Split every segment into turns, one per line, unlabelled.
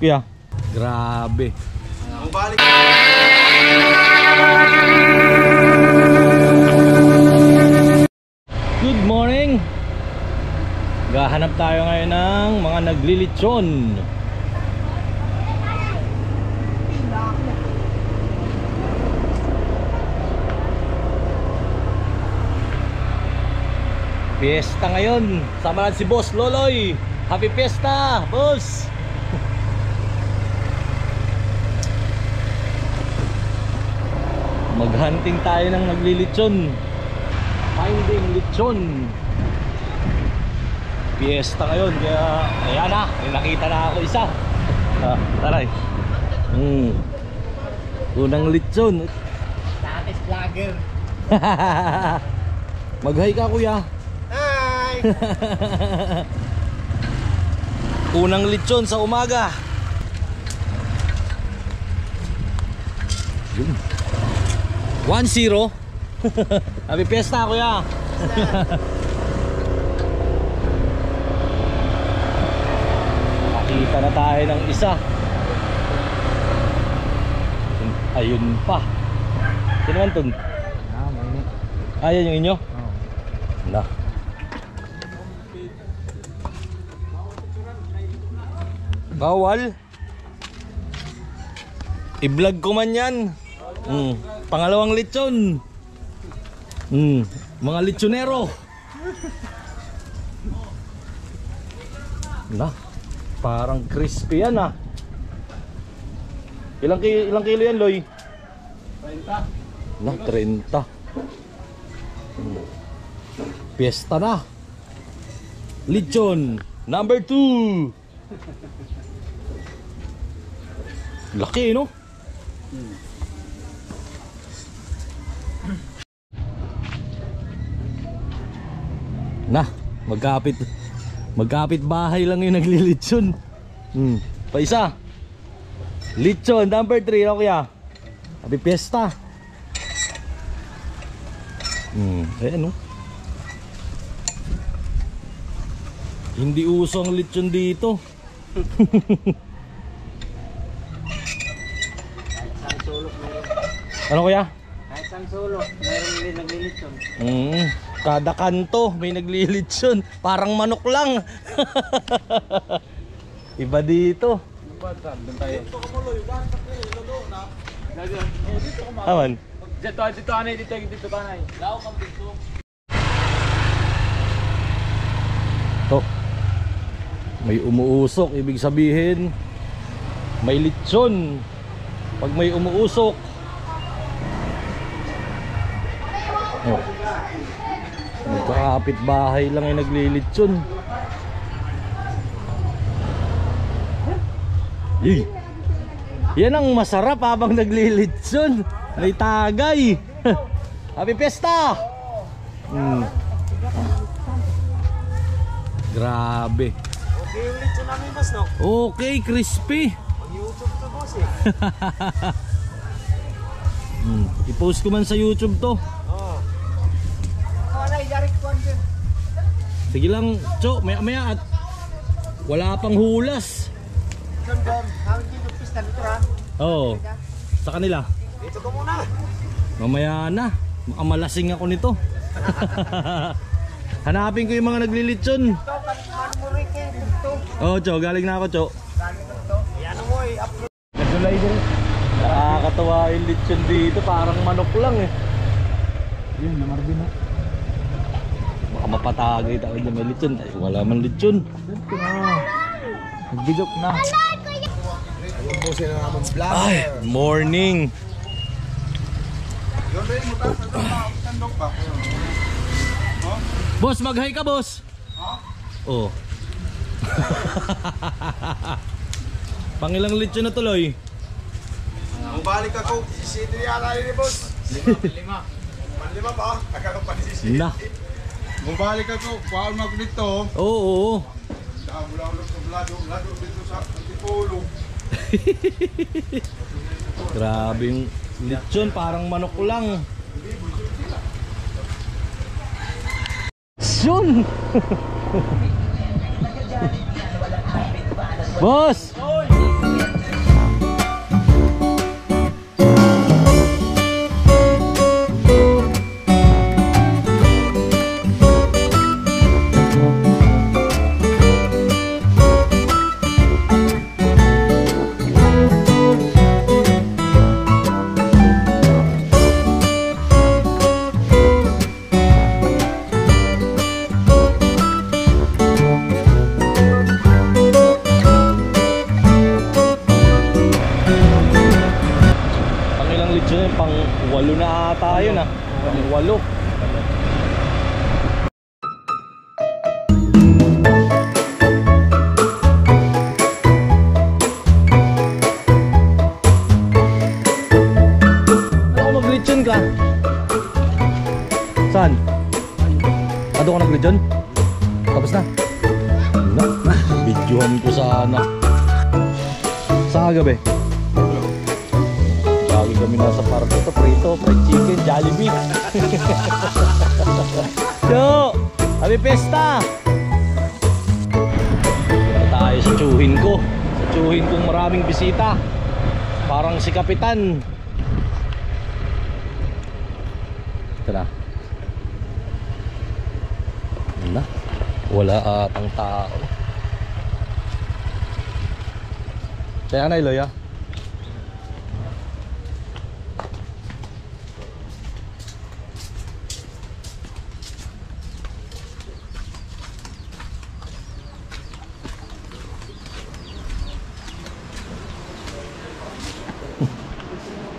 Kuya, grabe. Good morning. Gahanap tayo ngayon ng mga naglilitsyon. Fiesta ngayon. Sama lang si Boss Loloy. Happy Fiesta, Boss. Maghunting tayo ng naglilitsyon. Finding litsyon. Fiesta ngayon. Kaya ayan na, nakita na ako isa. Taray. Unang litsyon.
Status vlogger.
Mag-hi ka, kuya.
Hi.
Unang litsyon sa umaga. 1-0. Happy Fiesta, kuya. Nakita na tayo ng isa. Ayun pa. Sino man to? Ayan yung inyo? Na. Bawal. I-vlog ko man yan. Pangalawang lechon. Mga lechonero. Na. Parang crispy yan ah. Ilang kilo yan, Loy? 30. Na, 30. Fiesta na. Lechon number 2. Laki, no? Na, magkapit bahay lang yung naglilitsyon. Pa isa. Lechon number 3, no, kuya? Happy Fiesta. Ayan, no? Hindi uso ang lechon dito. Ano, kuya?
Kahit sang solo, mayroon din naglilitsyon.
Kada kanto may naglilitsyon. Parang manok lang. Iba dito.
Doon tayo.
Aman.
Dito anay, dito anay. Lao kang dito.
To. May umuusok, ibig sabihin may litsyon. Pag may umuusok, magkakapit bahay lang ay naglilitsyon. Yan ang masarap habang naglilitsyon. May tagay. Happy Fiesta. Grabe.
Okay yung litsyon namin, boss, no?
Okay, crispy.
YouTube to, boss, eh.
I-post ko man sa YouTube to. Sige lang, Cho, maya at wala pang hulas. Oo, sa kanila.
Dito ka muna.
Mamaya na, makamalasing ako nito. Hanapin ko yung mga naglilitsyon. Oo, Cho, galing na ako, Cho.
Yan mo, i-upload.
Nagulay din. Nakakatawa yung litsyon dito, parang manok lang eh. Yun, namarbin na. Baka mapatagay tayo na may litsyon. Ay, wala man litsyon. Nagbigok na. Ay, morning. Boss, mag-hi ka, boss. Oh. Pangilang litsyon na tuloy.
Balik ako. Sisito yata rin ni boss. 5 pa. Nakakapanisisito.
Na.
Bumalik ako, paano ako dito?
Oo.
Mula ulit sa lado dito sa Antipolo.
Grabe yung lechon, parang manok lang. Yun! Boss! Pang 8 na ata yun ah. Pang 8. Ano mag-lechon ka? Saan? Ano ka nag-lechon? Tapos na? Na, videohan ko sana. Saan gabi? Lagi kami nasa parto ito, prito, fried chicken, Jollibee. Yo! Happy Fiesta! Punta tayo sa tsuhin ko. Sa tsuhin kong maraming bisita. Parang si Kapitan. Ito na. Na, wala atang tao. Kaya na Iloy ah.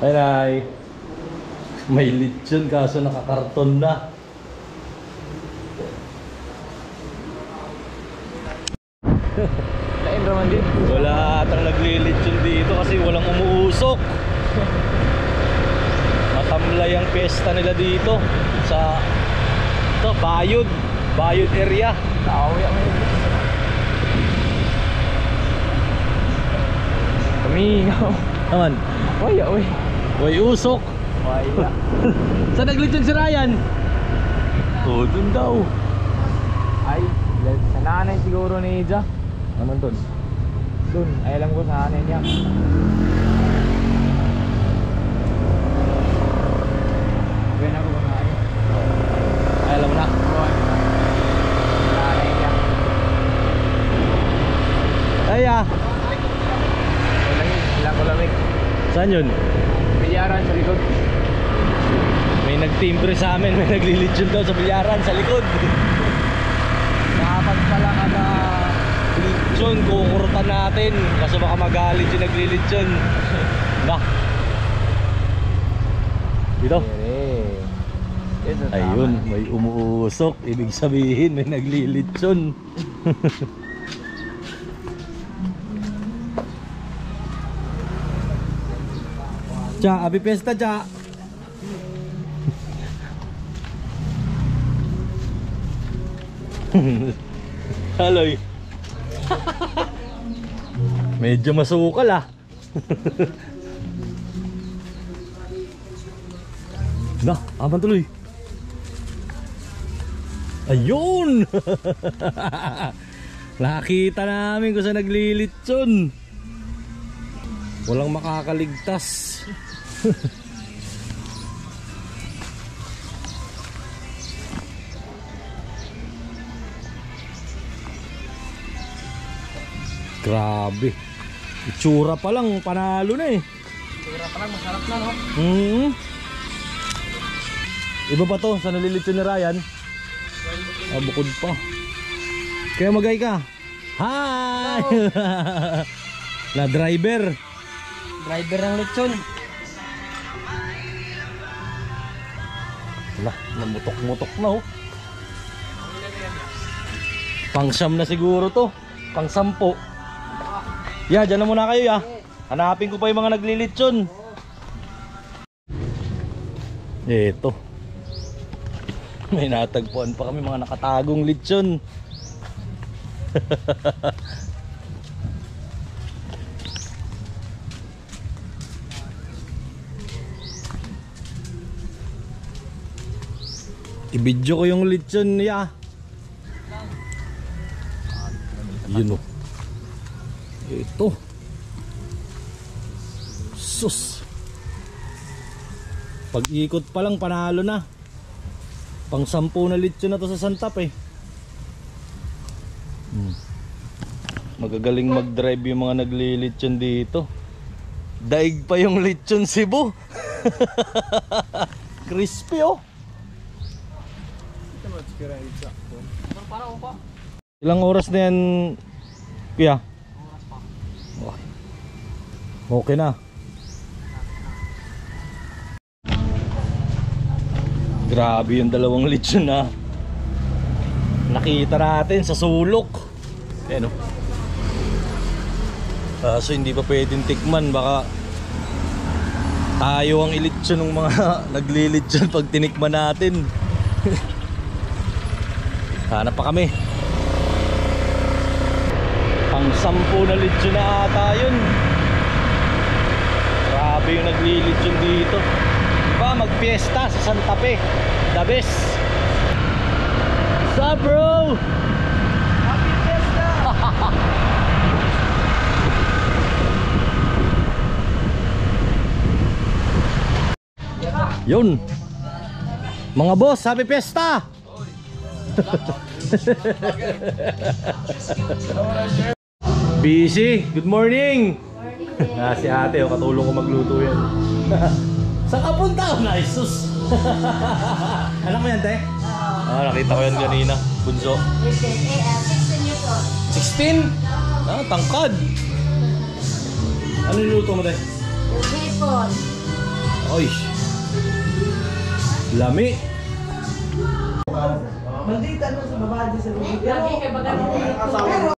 Ay nay, may lechon kaso nakakarton na.
Lain naman din.
Wala atang naglilechon dito kasi walang umuusok. Matamlay ang piyesta nila dito sa ito, Bayod area.
Tao yan. Kamingaw.
Naman,
Waya, uy.
way usok.
Waya.
Saan naglechon si Ryan? Oh, dun daw.
Ay, sa nanay siguro ni Ija.
Naman dun.
Dun, ay alam ko sa nanay niya. Okay na ko kumain.
Ay, alam mo na.
Nanay niya.
Ay ah,
Ilang ko lamig.
saan yun?
Bilyaran sa likod.
May nagtimbre sa amin, may naglilechon daw sa bilyaran sa likod. Dapat pala ka na lechon, kukurutan natin. Kaso baka magalit yung naglilechon. Nah. Dito. Ayun, may umuusok. Ibig sabihin, may naglilechon. Cha, happy fiesta, cha. Haloy. Medyo masukal ah. Na, aman tuloy. Ayun. Nakita namin kung saan naglilitson. Walang makakaligtas. Grabe. Itsura pa lang panalo na eh.
Itsura pa lang masarap na, no?
Iba pa to sa nalilitsyon ni Ryan. Bukod pa. Kaya magay ka. Hi! Na driver.
Driver ng lechon.
Lah, namutok-mutok na oh. Pang-siyam na siguro to. Pang-sampo. Ya, dyan na muna kayo ya. Hanapin ko pa yung mga naglilitsyon. Eto. May natagpuan pa kami mga nakatagong litsyon. I-video ko yung lechon niya. Yun o. Ito. Sus. Pag-ikot pa lang panalo na. Pang 10 na lechon na to sa Santap eh. Magagaling mag-drive yung mga naglilitsyon dito. Daig pa yung lechon Cebu. Crispy oh. Ilang oras na yan, Kuya? Okay na. Grabe yung dalawang lechon na nakita natin sa sulok. Ayan o. Kaso hindi pa pwedeng tikman. Baka tayo ang ilitsyon ng mga naglilitsyon pag tinikman natin. Hanap pa kami. Pang 10 na lechon na ata yun. Grabe yung naglilitsyon dito. Diba magpiesta sa Santa Fe. The best. What's up bro? Happy fiesta. Yun. Mga boss, happy fiesta. Busy, good morning. Si ate, katulong ko magluto yan. Saan ka punta? Nice sus. Anak mo yan, te? Nakita ko yan kanina. Bunso
16 years old.
16? Tangkad. Ano niluto mo, te?
Yung hipon.
Oy, lami.
Maldita no sa babae sa lugar.
Lagi kay baga